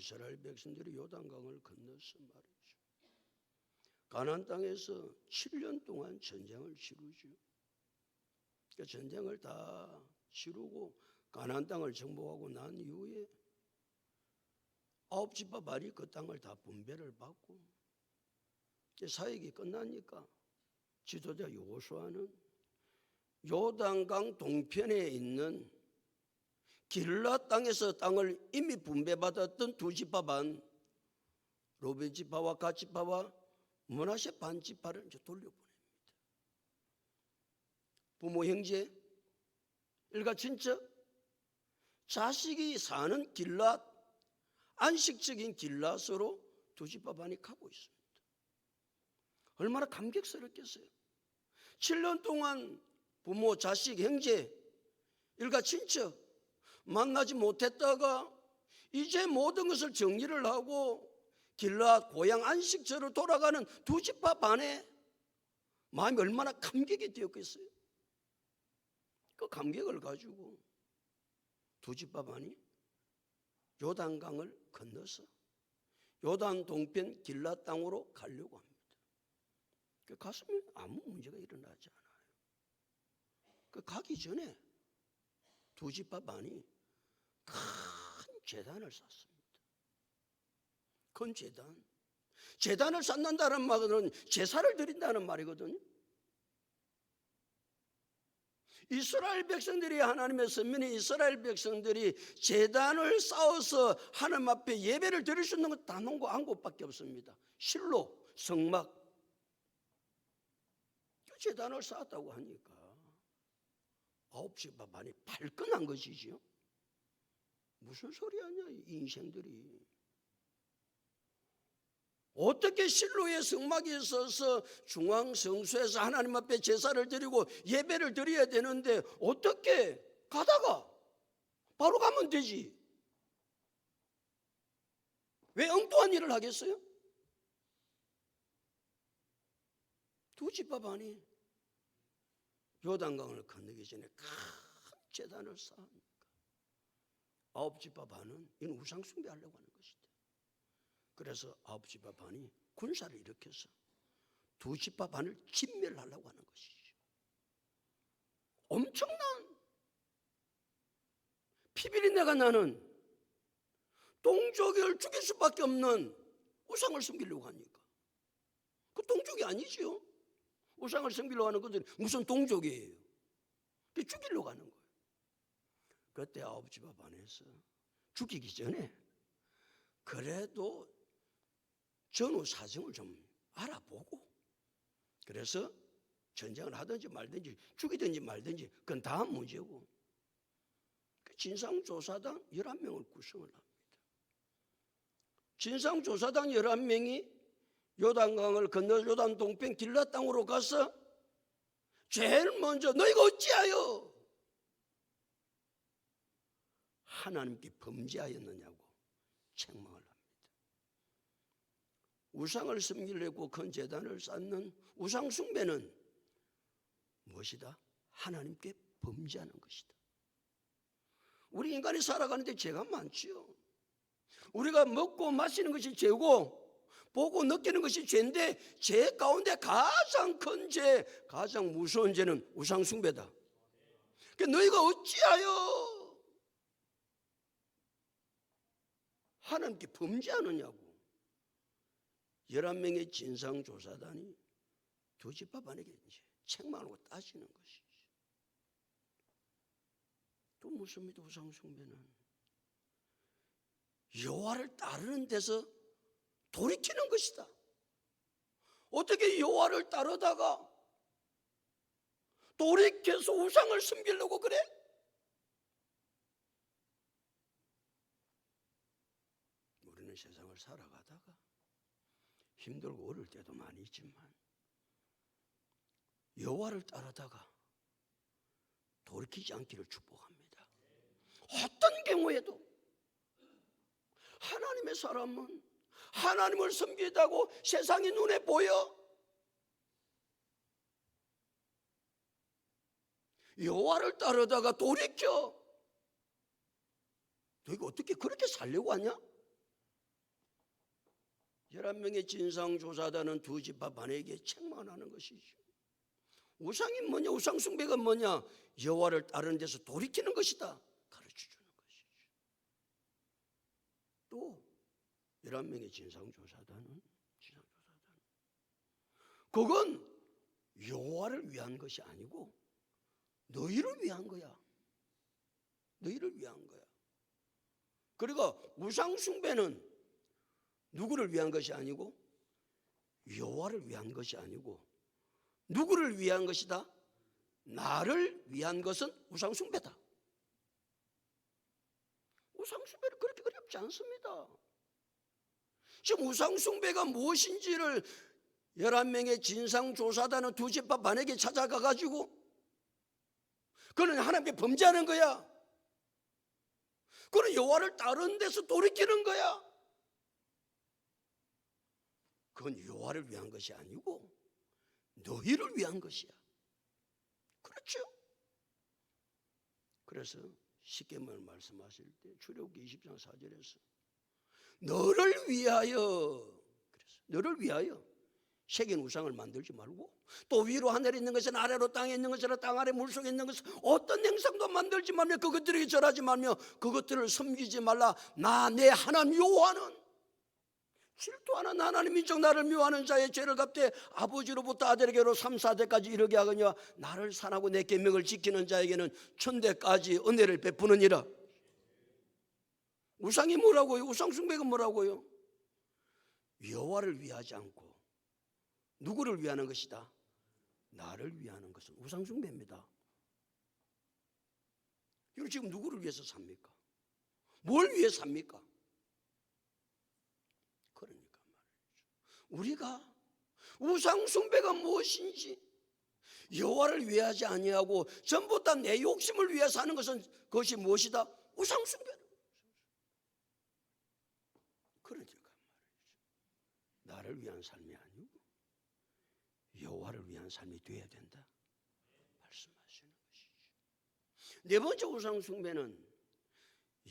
이스라엘 백성들이 요단강을 건너서 말이죠. 가나안 땅에서 7년 동안 전쟁을 치르죠. 그러니까 전쟁을 다 치르고 가나안 땅을 정복하고 난 이후에 9지파 반이 그 땅을 다 분배를 받고 사역이 끝나니까 지도자 여호수아는 요단강 동편에 있는 길라 땅에서 땅을 이미 분배받았던 2지파 반, 로벤 지파와 갓 지파와 므낫세 반 지파를 이제 돌려보냅니다. 부모, 형제, 일가 친척, 자식이 사는 길랏, 안식적인 길랏으로 2지파 반이 가고 있습니다. 얼마나 감격스럽겠어요. 7년 동안 부모, 자식, 형제, 일가 친척 만나지 못했다가 이제 모든 것을 정리를 하고 길랏 고향 안식처로 돌아가는 2지파 반의 마음이 얼마나 감격이 되었겠어요. 그 감격을 가지고 2지파 반이 요단강을 건너서 요단 동편 길랏 땅으로 가려고 합니다. 그 가슴에 아무 문제가 일어나지 않아요. 그 가기 전에 2지파 반이 큰 제단을 쌓습니다. 큰 제단. 제단을 쌓는다는 말은 제사를 드린다는 말이거든요. 이스라엘 백성들이 하나님의 선민인 이스라엘 백성들이 제단을 쌓아서 하나님 앞에 예배를 드릴 수 있는 건 단 한 곳밖에 없습니다. 실로, 성막. 제단을 쌓았다고 하니까 9지파 반이 발끈한 것이지요. 무슨 소리 하냐 이 인생들이. 어떻게 실로의 성막에 있어서 중앙성소에서 하나님 앞에 제사를 드리고 예배를 드려야 되는데 어떻게 가다가 바로 가면 되지. 왜 엉뚱한 일을 하겠어요? 2지파 반이 요단강을 건너기 전에 큰 제단을 쌓으니까 9지파 반은 이는 우상 숭배하려고 하는 것이다. 그래서 9지파 반이 군사를 일으켜서 2지파 반을 진멸하려고 하는 것이죠. 엄청난 피비린내가 나는 동족을 죽일 수밖에 없는 우상을 섬기려고 하니까 그 동족이 아니죠. 우상을 섬기려고 하는 것들이 무슨 동족이에요. 죽이려고 하는 거예요. 그때 9지파 반에서 죽이기 전에 그래도 전후 사정을 좀 알아보고 그래서 전쟁을 하든지 말든지 죽이든지 말든지 그건 다음 문제고 진상조사단 11명을 구성을 합니다. 진상조사단 11명이 요단강을 건너 요단 동편 길랏 땅으로 가서 제일 먼저 너희가 어찌하여 하나님께 범죄하였느냐고 책망을 합니다. 우상을 섬기려고 큰 제단을 쌓는 우상 숭배는 무엇이다? 하나님께 범죄하는 것이다. 우리 인간이 살아가는데 죄가 많지요. 우리가 먹고 마시는 것이 죄고 보고 느끼는 것이 죄인데 죄 가운데 가장 큰 죄, 가장 무서운 죄는 우상 숭배다. 그러니까 너희가 어찌하여 하나님께 범죄하느냐고 11명의 진상조사단이 2지파 반에게 이제 책망하고 따지는 것이죠. 또 무엇입니까? 우상 숭배는 여호와를 따르는 데서 돌이키는 것이다. 어떻게 여호와를 따르다가 돌이켜서 우상을 섬기려고 그래? 우리는 세상을 살아가다가 힘들고 어려울 때도 많이 있지만 여호와를 따르다가 돌이키지 않기를 축복합니다. 어떤 경우에도 하나님의 사람은 하나님을 섬기다고 세상이 눈에 보여 여호와를 따르다가 돌이켜. 너희가 어떻게 그렇게 살려고 하냐? 11명의 진상조사단은 두 지파 반에게 책망하는 것이죠. 우상이 뭐냐? 우상 숭배가 뭐냐? 여호와를 따르는 데서 돌이키는 것이다 가르쳐주는 것이죠. 또 11명의 진상조사단은 그건 여호와를 위한 것이 아니고 너희를 위한 거야. 너희를 위한 거야. 그리고 우상 숭배는 누구를 위한 것이 아니고 여호와를 위한 것이 아니고 누구를 위한 것이다? 나를 위한 것은 우상 숭배다. 우상 숭배는 그렇게 어렵지 않습니다. 지금 우상 숭배가 무엇인지를 11명의 진상조사단은 두 지파 반에게 찾아가 가지고 그는 하나님께 범죄하는 거야. 그는 여호와를 따르는 데서 돌이키는 거야. 그건 여호와를 위한 것이 아니고 너희를 위한 것이야. 그렇죠? 그래서 십계명을 말씀하실 때 출애굽기 20장 4절에서 너를 위하여, 그래서 너를 위하여 새긴 우상을 만들지 말고 또 위로 하늘에 있는 것은 아래로 땅에 있는 것이나 땅 아래 물속에 있는 것은 어떤 행성도 만들지 말며 그것들에게 절하지 말며 그것들을 섬기지 말라. 나 내 하나님 여호와는 질투하는 하나님 인적 나를 미워하는 자의 죄를 갚되 아버지로부터 아들에게로 3, 4대까지 이르게 하거니와 나를 사랑하고 내 계명을 지키는 자에게는 천대까지 은혜를 베푸느니라. 우상이 뭐라고요? 우상 숭배가 뭐라고요? 여호와를 위하지 않고 누구를 위하는 것이다? 나를 위하는 것은 우상 숭배입니다. 여러분 지금 누구를 위해서 삽니까? 뭘 위해 삽니까? 그러니까 말이죠. 우리가 우상 숭배가 무엇인지 여호와를 위하지 아니하고 전부 다 내 욕심을 위해서 하는 것은 그것이 무엇이다? 우상 숭배다. 그러니까 말이죠. 나를 위한 삶이 아니고 여호와를 위한 삶이 되어야 된다 말씀하시는 것이죠. 네 번째 우상 숭배는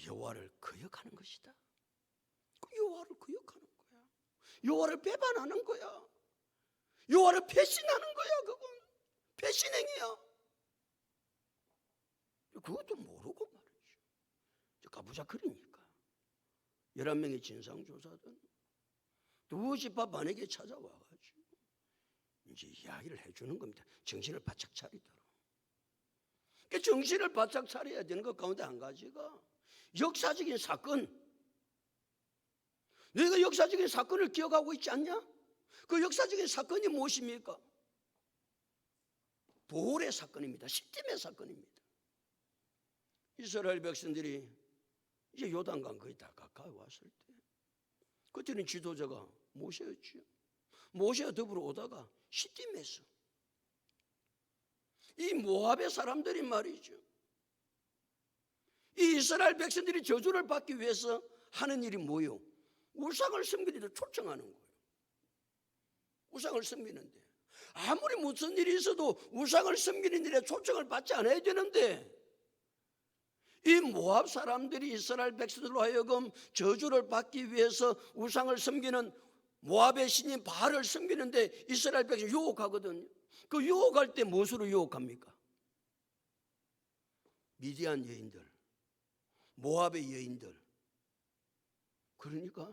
여호와를 거역하는 것이다. 그 여호와를 거역하는 거야. 여호와를 배반하는 거야. 여호와를 배신하는 거야. 그건 배신행위야. 그것도 모르고 말이죠. 가부작거리니까 11명의 진상조사든 두 지파 반에게 찾아와가지고 이제 이야기를 해주는 겁니다. 정신을 바짝 차리도록. 그 정신을 바짝 차려야 되는 것 가운데 한 가지가 역사적인 사건. 너희가 역사적인 사건을 기억하고 있지 않냐? 그 역사적인 사건이 무엇입니까? 보홀의 사건입니다. 시딤의 사건입니다. 이스라엘 백성들이 이제 요단강 거의 다 가까이 왔을 때 그때는 지도자가 모세였죠. 모세와 더불어 오다가 시딤에서 이 모압의 사람들이 말이죠. 이 이스라엘 백성들이 저주를 받기 위해서 하는 일이 뭐요? 우상을 섬기는 데 초청하는 거예요. 우상을 섬기는데 아무리 무슨 일이 있어도 우상을 섬기는 일에 초청을 받지 않아야 되는데 이 모압 사람들이 이스라엘 백성들로 하여금 저주를 받기 위해서 우상을 섬기는 모압의 신인 바알을 섬기는데 이스라엘 백성이 유혹하거든요. 그 유혹할 때 무엇으로 유혹합니까? 미디안 여인들, 모압의 여인들. 그러니까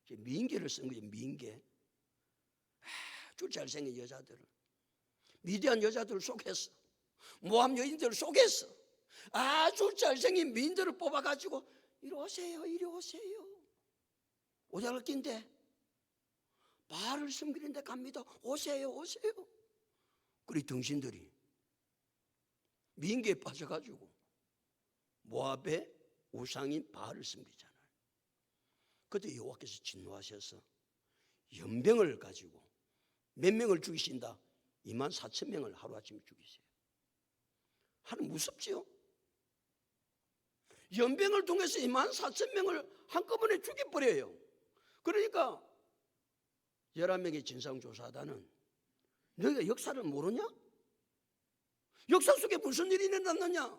민계를 쓴 거예요. 민계. 아주 잘생긴 여자들을 미디안 여자들을 속였어. 모압 여인들을 속였어. 아주 잘생긴 미인들을 뽑아가지고 이리 오세요, 이리 오세요. 오자를 낀데 바알을 섬기는 데 갑니다. 오세요, 오세요. 그리 등신들이 민계에 빠져가지고 모압의 우상인 바알을 섬기잖아요. 그때 여호와께서 진노하셔서 연병을 가지고 몇 명을 죽이신다? 24,000명을 하루아침에 죽이세요. 하나님 무섭지요? 연병을 통해서 24,000명을 한꺼번에 죽여버려요. 그러니까 11명의 진상조사단은 너희가 역사를 모르냐? 역사 속에 무슨 일이 일어났느냐?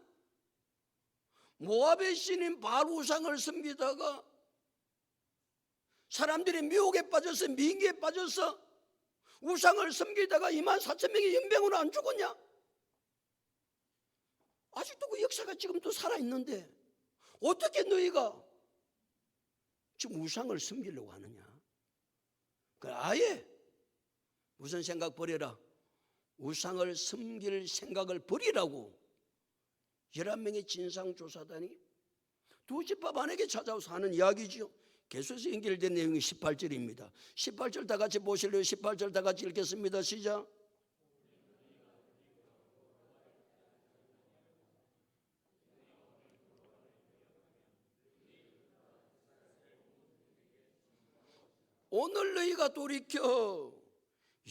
모압의 신인 바알 우상을 섬기다가 사람들이 미혹에 빠져서 미기에 빠져서 우상을 섬기다가 24,000명이 연병으로 안 죽었냐? 아직도 그 역사가 지금도 살아있는데 어떻게 너희가 지금 우상을 섬기려고 하느냐? 아예 무슨 생각 버려라. 우상을 섬길 생각을 버리라고 11명의 진상조사단이 두 집합 안에게 찾아와서 하는 이야기지요. 계속해서 연결된 내용이 18절입니다. 18절 다 같이 보실래요? 18절 다 같이 읽겠습니다. 시작. 오늘 너희가 돌이켜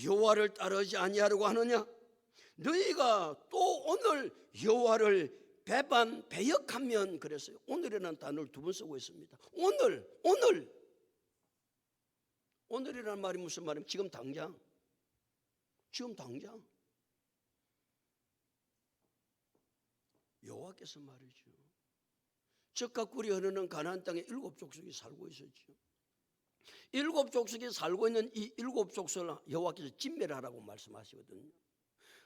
여호와를 따르지 아니하려고 하느냐? 너희가 또 오늘 여호와를 배역하면 그랬어요. 오늘이라는 단어를 두 번 쓰고 있습니다. 오늘이라는 말이 무슨 말이냐면 지금 당장 여호와께서 말이죠. 적과 꿀이 흐르는 가나안 땅에 7족속이 살고 있었죠. 7족속이 살고 있는 이 7족속을 여호와께서 진멸하라고 말씀하시거든요.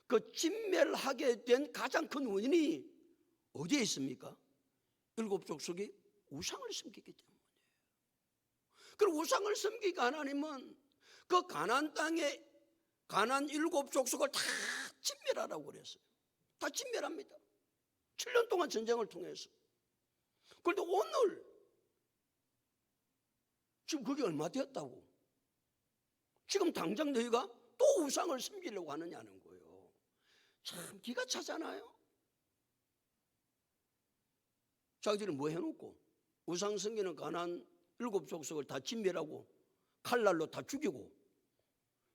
그 진멸하게 된 가장 큰 원인이 어디에 있습니까? 7족속이 우상을 섬기기 때문이에요. 그리고 우상을 섬기니까 하나님은 그 가나안 땅에 가나안 7족속을 다 진멸하라고 그랬어요. 다 진멸합니다. 7년 동안 전쟁을 통해서. 그런데 오늘 지금 그게 얼마 되었다고? 지금 당장 너희가 또 우상을 섬기려고 하느냐는 거예요. 참 기가 차잖아요. 자기들이 뭐 해놓고 우상 섬기는 가나안 7족속을 다 진멸하고 칼날로 다 죽이고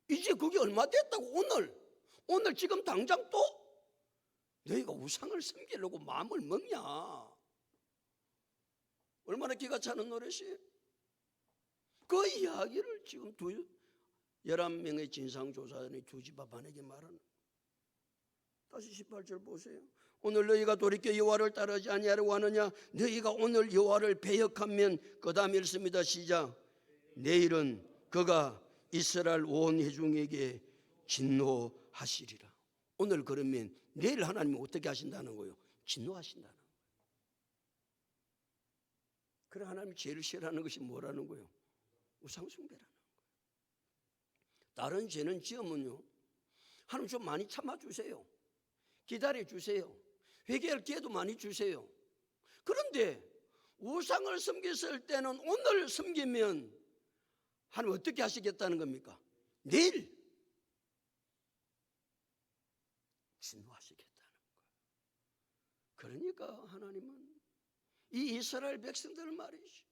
이제 그게 얼마 됐다고? 오늘 지금 당장 또 너희가 우상을 섬기려고 마음을 먹냐? 얼마나 기가 차는 노릇이에요. 그 이야기를 지금 11명의 진상조사단이 두 집합 안에게 말하는. 다시 18절 보세요. 오늘 너희가 돌이켜 여호와를 따르지 아니하려고 하느냐? 너희가 오늘 여호와를 배역하면 그 다음에 읽습니다. 시작. 내일은 그가 이스라엘 온 회중에게 진노하시리라. 오늘 그러면 내일 하나님이 어떻게 하신다는 거예요? 진노하신다는 거예요. 그래 하나님이 제일 싫어하는 것이 뭐라는 거예요? 우상숭배라는 거예요. 다른 죄는 지으면요 하나님 좀 많이 참아주세요. 기다려주세요. 회개할 기회도 많이 주세요. 그런데 우상을 섬겼을 때는 오늘 섬기면 하나님 어떻게 하시겠다는 겁니까? 내일 진노하시겠다는 거예요. 그러니까 하나님은 이 이스라엘 백성들 말이죠.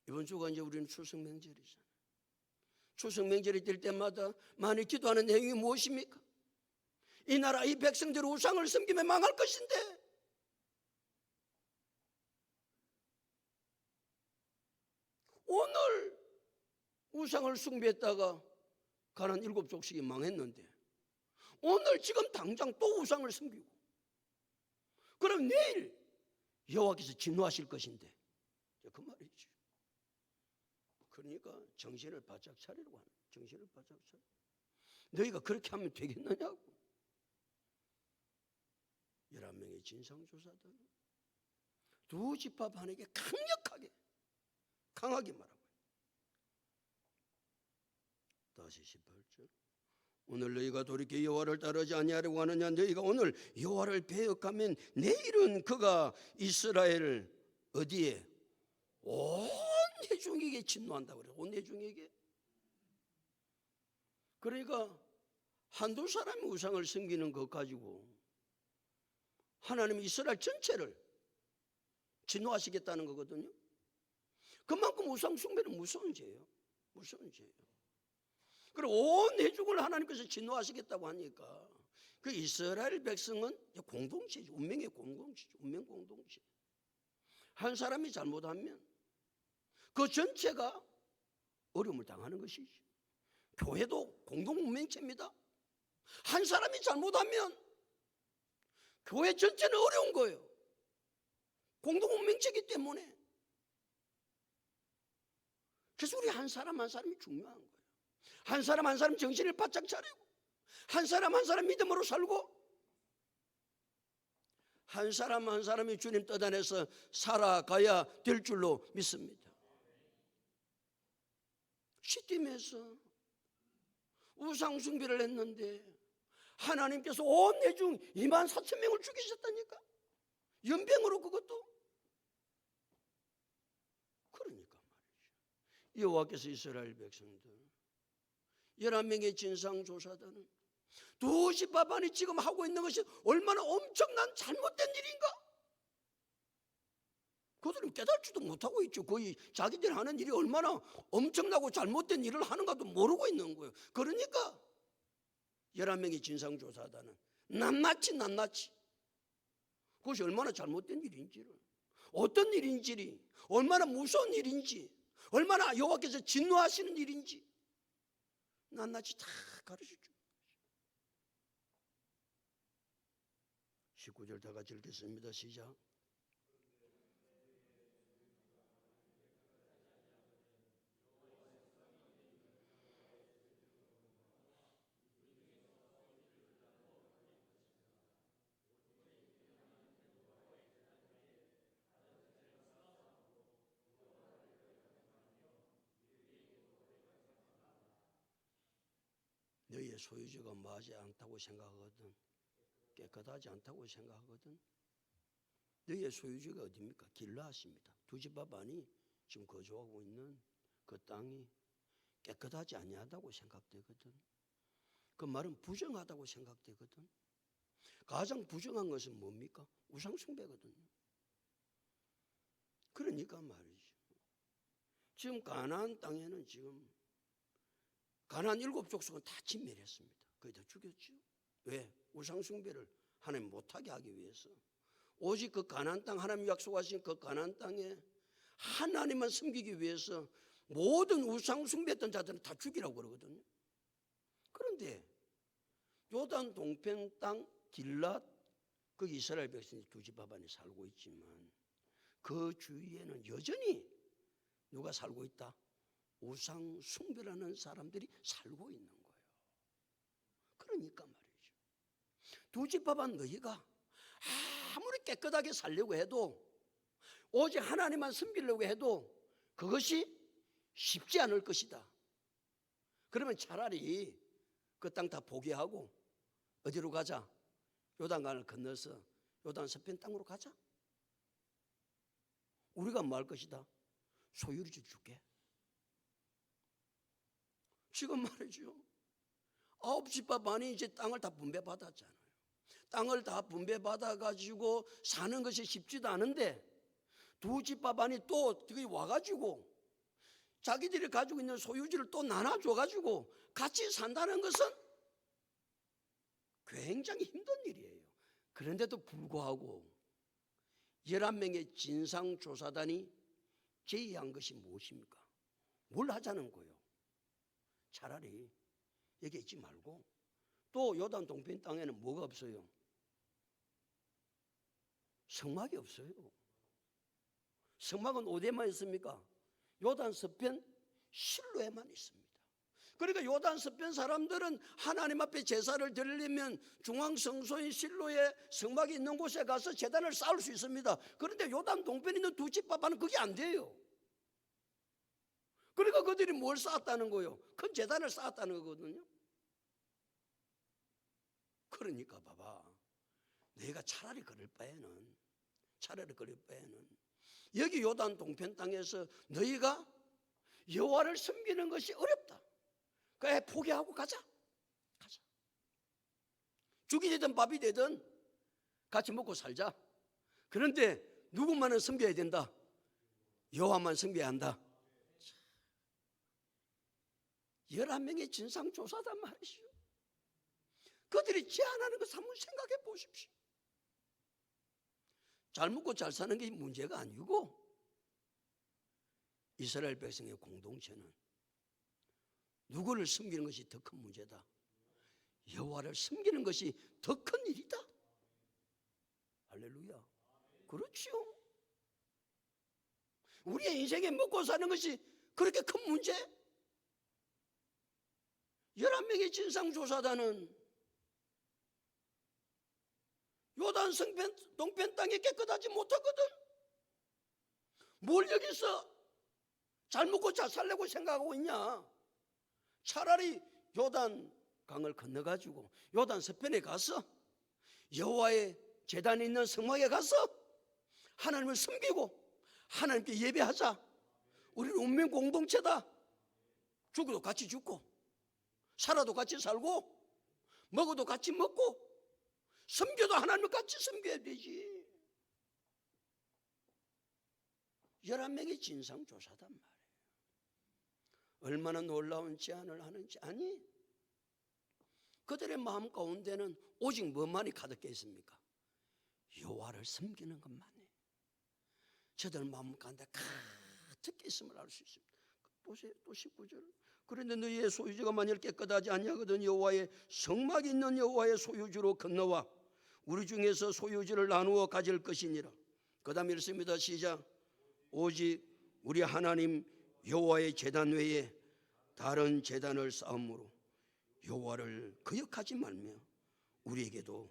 이번 주가 이제 우리는 추석명절이잖아요. 추석명절이 될 때마다 많이 기도하는 내용이 무엇입니까? 이 나라 이 백성들이 우상을 섬기면 망할 것인데 오늘 우상을 숭배했다가 가나안 7족속이 망했는데 오늘 지금 당장 또 우상을 섬기고 그럼 내일 여호와께서 진노하실 것인데 그 말이죠. 그러니까 정신을 바짝 차리라고 하는 거예요. 정신을 바짝 차려. 너희가 그렇게 하면 되겠느냐고. 11명의 진상조사단 두 집합 안에게 강하게 말하고 다시 18절. 오늘 너희가 돌이켜 여호와를 따르지 아니하려고 하느냐? 너희가 오늘 여호와를 배역하면 내일은 그가 이스라엘을 어디에? 온 회중에게 진노한다고 그래요. 온 회중에게. 그러니까 한두 사람이 우상을 섬기는 것 가지고 하나님이 이스라엘 전체를 진노하시겠다는 거거든요. 그만큼 우상 숭배는 무서운 죄예요. 무서운 죄예요. 그리고 온 회중을 하나님께서 진노하시겠다고 하니까 그 이스라엘 백성은 공동체죠. 운명의 공동체죠. 운명 공동체. 한 사람이 잘못하면 그 전체가 어려움을 당하는 것이죠. 교회도 공동 운명체입니다. 한 사람이 잘못하면 교회 전체는 어려운 거예요. 공동 운명체이기 때문에. 그래서 우리 한 사람 한 사람이 중요한 거예요. 한 사람 한 사람 정신을 바짝 차리고 한 사람 한 사람 믿음으로 살고 한 사람 한 사람이 주님 뜻 안에서 살아가야 될 줄로 믿습니다. 시딤에서 우상 숭배를 했는데 하나님께서 온 내중 24,000명을 죽이셨다니까. 연병으로 그것도. 그러니까 말이죠. 여호와께서 이스라엘 백성들 11명의 진상조사단은 두지파반이 지금 하고 있는 것이 얼마나 엄청난 잘못된 일인가? 그들은 깨닫지도 못하고 있죠. 거의 자기들이 하는 일이 얼마나 엄청나고 잘못된 일을 하는가도 모르고 있는 거예요. 그러니까 11명의 진상조사단은 낱낱이 그것이 얼마나 잘못된 일인지를, 어떤 일인지, 얼마나 무서운 일인지, 얼마나 여호와께서 진노하시는 일인지 낱낱이 다 가르쳐줍니다. 19절 다 같이 읽겠습니다. 시작. 너희의 소유주가 뭐하지 않다고 생각하거든, 깨끗하지 않다고 생각하거든. 너희의 소유주가 어디입니까? 길라앗입니다. 두지파반이 지금 거주하고 있는 그 땅이 깨끗하지 아니하다고 생각되거든. 그 말은 부정하다고 생각되거든. 가장 부정한 것은 뭡니까? 우상숭배거든요. 그러니까 말이죠. 지금 가나안 땅에는 지금 가나안 7족속은 다 진멸했습니다. 거의 다 죽였죠. 왜? 우상숭배를 하나님 못하게 하기 위해서. 오직 그 가나안 땅, 하나님 약속하신 그 가나안 땅에 하나님만 섬기기 위해서 모든 우상숭배했던 자들은 다 죽이라고 그러거든요. 그런데 요단 동편 땅 길랏, 그 이스라엘 백성이 두지파반이 살고 있지만 그 주위에는 여전히 누가 살고 있다? 우상 숭배라는 사람들이 살고 있는 거예요. 그러니까 말이죠. 두지파반 너희가 아무리 깨끗하게 살려고 해도, 오직 하나님만 섬기려고 해도 그것이 쉽지 않을 것이다. 그러면 차라리 그 땅 다 포기하고 어디로 가자? 요단강을 건너서 요단 서편 땅으로 가자. 우리가 뭐 할 것이다? 소유를 줄게. 지금 말이죠. 9지파반이 이제 땅을 다 분배받았잖아요. 땅을 다 분배받아가지고 사는 것이 쉽지도 않은데 두지파반이 또 거기 와가지고 자기들이 가지고 있는 소유지를 또 나눠줘가지고 같이 산다는 것은 굉장히 힘든 일이에요. 그런데도 불구하고 11명의 진상조사단이 제의한 것이 무엇입니까? 뭘 하자는 거예요? 차라리 여기 있지 말고, 또 요단 동편 땅에는 뭐가 없어요? 성막이 없어요. 성막은 어디에만 있습니까? 요단 서편 실로에만 있습니다. 그러니까 요단 서편 사람들은 하나님 앞에 제사를 드리려면 중앙성소인 실로에 성막이 있는 곳에 가서 제단을 쌓을 수 있습니다. 그런데 요단 동편에 있는 두지파반은 그게 안 돼요. 그러니까 그들이 뭘 쌓았다는 거예요? 큰 제단을 쌓았다는 거거든요. 그러니까 봐봐, 너희가 차라리 그럴 바에는 여기 요단 동편 땅에서 너희가 여호와를 섬기는 것이 어렵다. 그래, 포기하고 가자. 죽이 되든 밥이 되든 같이 먹고 살자. 그런데 누구만은 섬겨야 된다? 여호와만 섬겨야 한다. 11명의 진상조사단 말이죠. 그들이 제안하는 것을 한번 생각해 보십시오. 잘 먹고 잘 사는 게 문제가 아니고 이스라엘 백성의 공동체는 누구를 섬기는 것이 더 큰 문제다? 여호와를 섬기는 것이 더 큰 일이다. 할렐루야. 그렇죠. 우리의 인생에 먹고 사는 것이 그렇게 큰 문제? 11명의 진상조사단은 요단 성편 동편 땅에 깨끗하지 못하거든. 뭘 여기서 잘 먹고 잘 살려고 생각하고 있냐? 차라리 요단 강을 건너가지고 요단 서편에 가서 여호와의 제단이 있는 성막에 가서 하나님을 섬기고 하나님께 예배하자. 우리는 운명 공동체다. 죽어도 같이 죽고 살아도 같이 살고 먹어도 같이 먹고 섬겨도 하나님을 같이 섬겨야 되지. 11명의 진상조사단 말이에요. 얼마나 놀라운 제안을 하는지. 아니, 그들의 마음 가운데는 오직 뭐만이 가득해 있습니까? 여호와를 섬기는 것만이 저들 마음 가운데 가득 있음을 알 수 있습니다. 보세요, 또 19절. 그런데 너희의 소유주가 만일 깨끗하지 아니하거든 여호와의 성막이 있는 여호와의 소유주로 건너와 우리 중에서 소유주를 나누어 가질 것이니라. 그 다음에 읽습니다. 시작. 오직 우리 하나님 여호와의 제단 외에 다른 제단을 쌓음으로 여호와를 거역하지 말며 우리에게도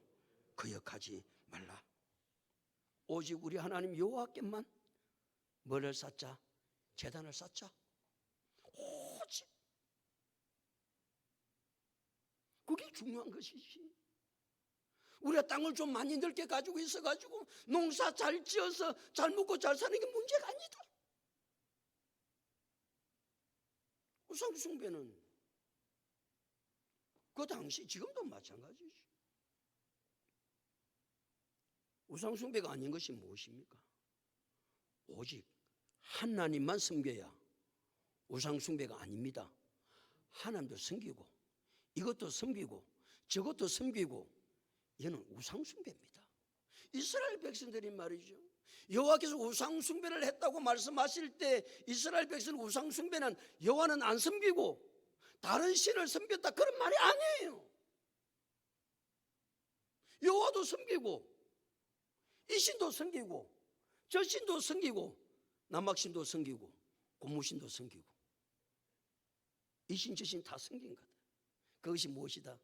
거역하지 말라. 오직 우리 하나님 여호와께만 뭐를 쌓자? 제단을 쌓자. 오직 그게 중요한 것이지. 우리가 땅을 좀 많이 넓게 가지고 있어가지고 농사 잘 지어서 잘 먹고 잘 사는 게 문제가 아니다. 우상숭배는 그 당시 지금도 마찬가지지. 우상숭배가 아닌 것이 무엇입니까? 오직 하나님만 섬겨야 우상숭배가 아닙니다. 하나님도 섬기고 이것도 섬기고 저것도 섬기고 이는 우상숭배입니다. 이스라엘 백성들이 말이죠, 여호와께서 우상숭배를 했다고 말씀하실 때 이스라엘 백성 우상숭배는 여호와는 안 섬기고 다른 신을 섬겼다 그런 말이 아니에요. 여호와도 섬기고 이 신도 섬기고 저 신도 섬기고 남학신도 섬기고 고무신도 섬기고 이 신 저 신 다 섬긴 거다. 그것이 무엇이다?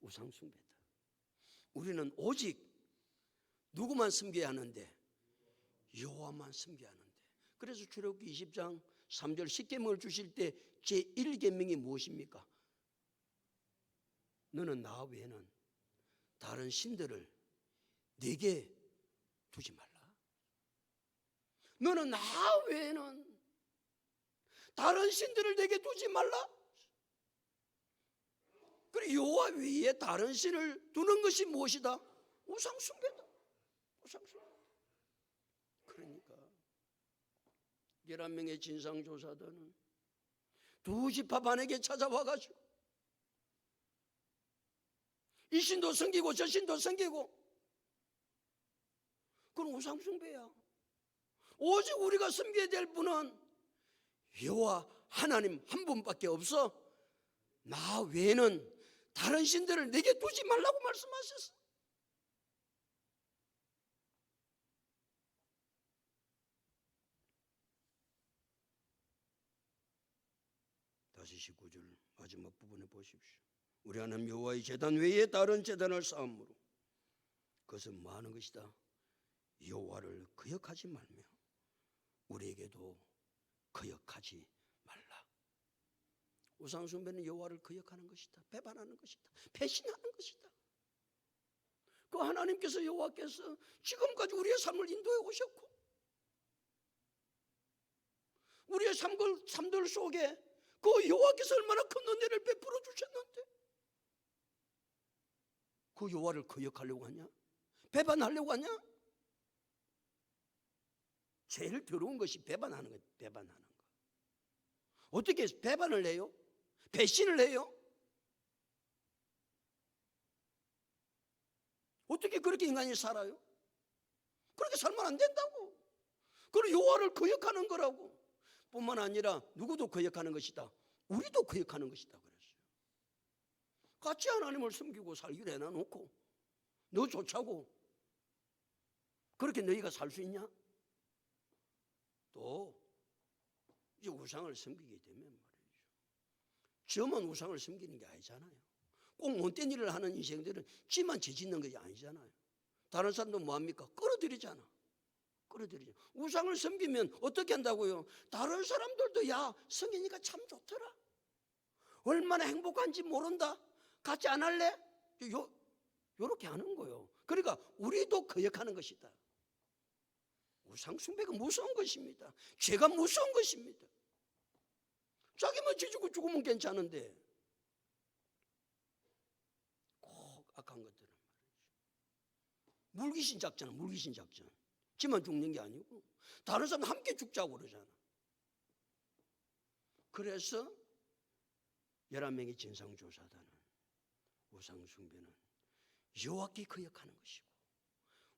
우상숭배다. 우리는 오직 누구만 섬겨야 하는데? 여호와만 섬겨야 하는데. 그래서 출애굽기 20장 3절 10계명을 주실 때 제1계명이 무엇입니까? 너는 나 외에는 다른 신들을 내게 두지 말라. 너는 나 외에는 다른 신들을 내게 두지 말라. 그리고 여호와 외에 다른 신을 두는 것이 무엇이다? 우상숭배다. 우상숭배. 그러니까 11명의 진상조사단은 두 지파 반에게 찾아와가지고 이 신도 섬기고 저 신도 섬기고 그건 우상숭배야. 오직 우리가 섬겨야 될 분은 여호와 하나님 한 분밖에 없어. 나 외에는 다른 신들을 내게 두지 말라고 말씀하셨어. 다시 19절 마지막 부분에 보십시오. 우리 하나님 여호와의 제단 외에 다른 제단을 쌓음으로 그것은 뭐 하는 것이다? 여호와를 거역하지 말며 우리에게도 거역하지 말라. 우상숭배는 여호와를 거역하는 것이다. 배반하는 것이다. 배신하는 것이다. 그 하나님께서 여호와께서 지금까지 우리의 삶을 인도해 오셨고 우리의 삶들 속에 그 여호와께서 얼마나 큰 은혜를 베풀어 주셨는데 그 여호와를 거역하려고 하냐? 배반하려고 하냐? 제일 더러운 것이 배반하는 거예요. 배반하는 거. 어떻게 배반을 해요? 배신을 해요? 어떻게 그렇게 인간이 살아요? 그렇게 살면 안 된다고. 그리고 여호와를 거역하는 거라고. 뿐만 아니라 누구도 거역하는 것이다. 우리도 거역하는 것이다 그랬어요. 같이 하나님을 섬기고 살기로 해놔놓고 너 좋자고 그렇게 너희가 살 수 있냐? 또 이제 우상을 섬기게 되면 말이죠. 저만 우상을 섬기는 게 아니잖아요. 꼭 못된 일을 하는 인생들은 지만 죄 짓는 것이 아니잖아요. 다른 사람도 뭐합니까? 끌어들이잖아. 끌어들이죠. 우상을 섬기면 어떻게 한다고요? 다른 사람들도 야 성이니까 참 좋더라. 얼마나 행복한지 모른다. 같이 안 할래? 요렇게 하는 거예요. 그러니까 우리도 거역하는 것이다. 우상 숭배가 무서운 것입니다. 죄가 무서운 것입니다. 자기만 지지고 죽으면 괜찮은데 꼭 악한 것들은 말이죠. 물귀신 작전, 물귀신 작전. 지만 죽는 게 아니고 다른 사람 함께 죽자고 그러잖아. 그래서 11명의 진상조사단은 우상 숭배는 여호와께 거역하는 것이고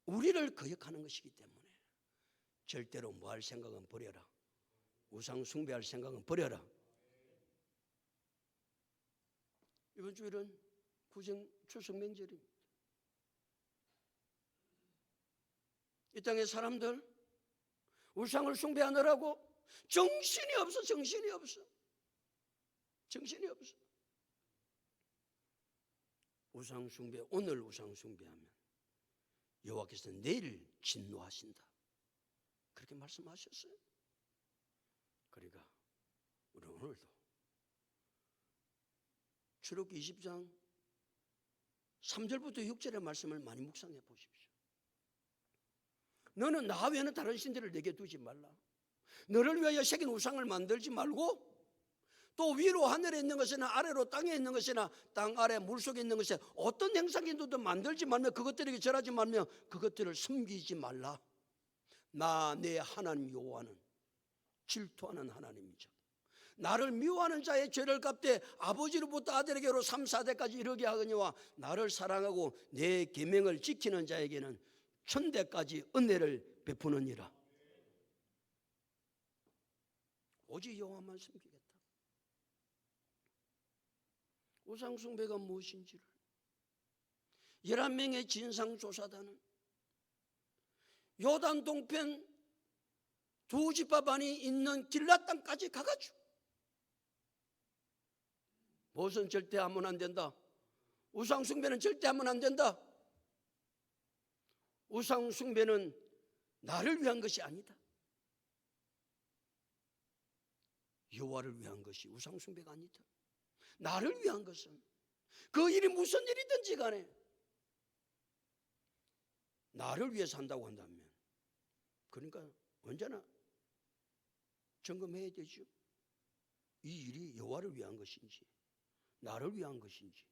우리를 거역하는 것이기 때문에 절대로 뭐 할 생각은 버려라. 우상 숭배할 생각은 버려라. 이번 주일은 구정 추석 명절입니다. 이 땅의 사람들 우상을 숭배하느라고 정신이 없어. 정신이 없어. 우상 숭배, 오늘 우상 숭배하면 여호와께서 내일 진노하신다. 그렇게 말씀하셨어요. 그러니까 우리 오늘도 출애굽기 20장 3절부터 6절의 말씀을 많이 묵상해 보십시오. 너는 나 외에는 다른 신들을 내게 두지 말라. 너를 위하여 새긴 우상을 만들지 말고 또 위로 하늘에 있는 것이나 아래로 땅에 있는 것이나 땅 아래 물속에 있는 것이나 어떤 행상인도 만들지 말며 그것들에게 절하지 말며 그것들을 섬기지 말라. 나 내 하나님 여호와는 질투하는 하나님이죠. 나를 미워하는 자의 죄를 갚되 아버지로부터 아들에게로 3, 4대까지 이르게 하거니와 나를 사랑하고 내 계명을 지키는 자에게는 천대까지 은혜를 베푸느니라. 오직 여호와만 섬기겠다. 우상 숭배가 무엇인지를 11명의 진상조사단은 요단 동편 두 지파 반이 있는 길앗 땅까지 가가지고 무엇은 절대 하면 안 된다. 우상 숭배는 절대 하면 안 된다. 우상 숭배는 나를 위한 것이 아니다. 여호와를 위한 것이 우상 숭배가 아니다. 나를 위한 것은 그 일이 무슨 일이든지 간에 나를 위해서 한다고 한다면 그러니까 언제나 점검해야 되죠. 이 일이 여호와를 위한 것인지 나를 위한 것인지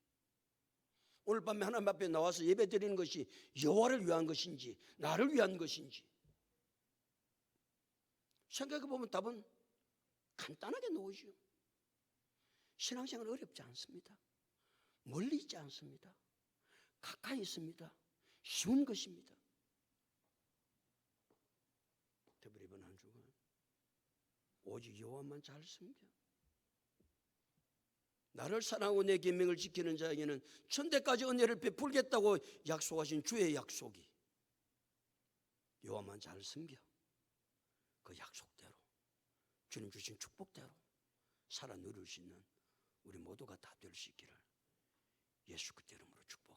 오늘 밤에 하나님 앞에 나와서 예배 드리는 것이 여호와를 위한 것인지 나를 위한 것인지 생각해 보면 답은 간단하게 나오죠. 신앙생활 어렵지 않습니다. 멀리 있지 않습니다. 가까이 있습니다. 쉬운 것입니다. 특별히 이번 한 주간 오직 여호와만 잘 섬겨. 나를 사랑하고 내 계명을 지키는 자에게는 천대까지 은혜를 베풀겠다고 약속하신 주의 약속이 여호와만 잘 섬겨 그 약속대로 주님 주신 축복대로 살아 누릴 수 있는 우리 모두가 다 될 수 있기를 예수 그리스도 이름으로 축복합니다.